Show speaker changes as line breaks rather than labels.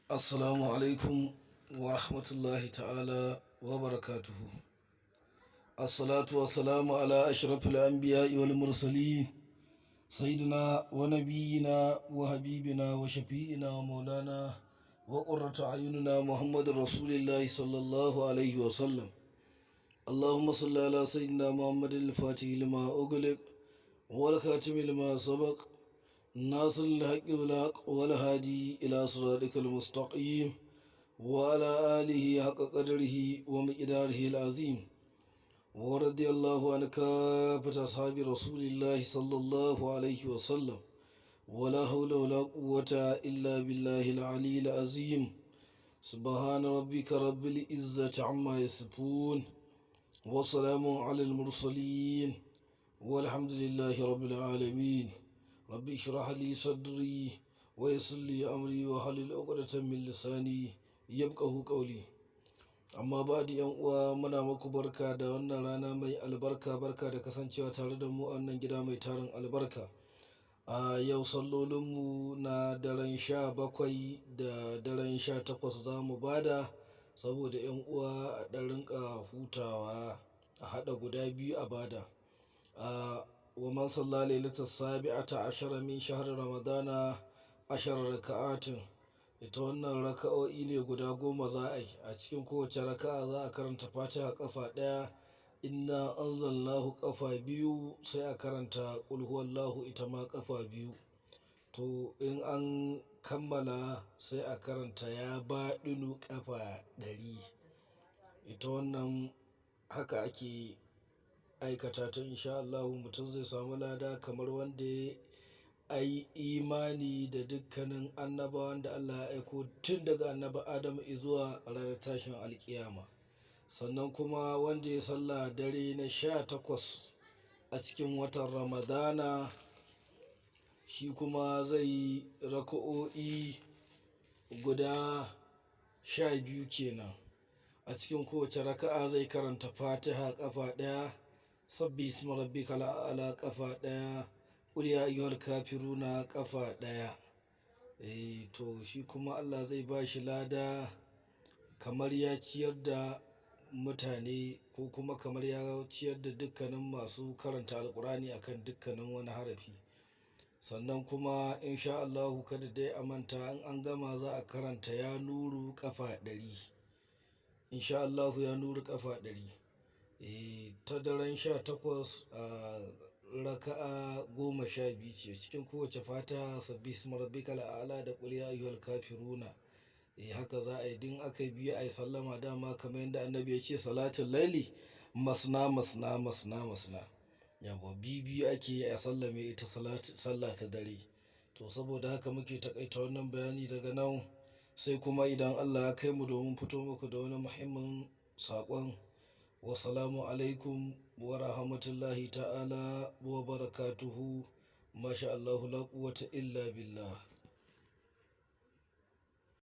Assalamu alaikum wa rahmatullahi ta'ala wa barakatuhu. Assalatu wassalamu ala ashrafil anbiya'i wal mursalin sayyidina wa nabiyyina wa habibina wa shafi'ina wa maulana wa qurratu a'yunina Muhammadur Rasulillahi sallallahu alaihi wa sallam. Allahumma salli ala sayyidina Muhammadil Fatih lima ughliq wal khatimi lima sabaq ناصر الحق بالحق والهادي إلى صراطك المستقيم وعلى آله حق قدره ومقداره العظيم ورضي الله عن كافة أصحاب رسول الله صلى الله عليه وسلم ولا حول ولا قوة إلا بالله العلي العظيم سبحان ربك رب العزة عما يصفون وسلام على المرسلين والحمد لله رب العالمين. Rabbi shrah li sadri wa yassir li amri wa halil 'uqdatan min lisani yafqahu qawli. Amma ba'di yan uwa, muna muku barka da wannan rana mai albarka, barka da kasancewa tare da mu a wannan gida mai tarin albarka. A yau sallolinmu na daren 17 da daren 18 za mu bada saboda yan uwa a ɗan rinka hutawa, a haɗa guda biyu a bada. ومن صلى ليلة 17 من شهر رمضان 10 ركعات. Ita wannan raka'o'i ne guda 10 za a yi. A cikin kowace raka'a za a karanta Fatiha ƙafa ɗaya, inna anzalnahu ƙafa biyu, sai a karanta qul huwallahu ita ma ƙafa biyu. To in an kammala sai a karanta ya baɗinu ƙafa 100. Ita wannan haka ake aikata ta, insha Allah mutum zai samu lada kamar wanda ya yi imani da dukkanin annabawan da Allah ya aiko tun daga annabi Adam zuwa ranar tashin alkiyama. Sannan kuma wanda ya salla dare na 18 a cikin watan Ramadana, shi kuma zai yi raka'o'i guda 12 kenan. A cikin kowace raka'a zai karanta Fatiha ƙafa ɗaya, sabbi isma rabbikal a'la ƙafa ɗaya, qul ya ayyuhal kafiruna ƙafa ɗaya. To shi kuma Allah zai ba shi lada kamar ya ciyar da mutane, ko kuma kamar ya ciyar da dukkanin masu karanta alkur'ani akan dukkanin wani harafi. Sannan kuma insha Allah kada dai a manta, in an gama za a karanta ya nuru ƙafa 100. Insha Allah ya nuru ƙafa 100. Ta daren 18 a raka'a 12 ce. Cikin kowace Fatiha sabbi isma rabbikal a'la da qul ya ayyuhal kafiruna. Haka za a yi. Din aka biyu a yi sallama, dama kamar yadda annabi ya ce salatul laili masna masna masna masna. Yawa biyu ake yi a sallame ita sallah ta dare. To saboda haka muke takaita wannan bayani daga nan, sai kuma idan Allah ya kai mu domin fito muku da wani muhimmin saƙon. Wassalamu alaikum wa rahmatullahi ta'ala wa barakatuhu. Masha Allahu la quwwata illa billah.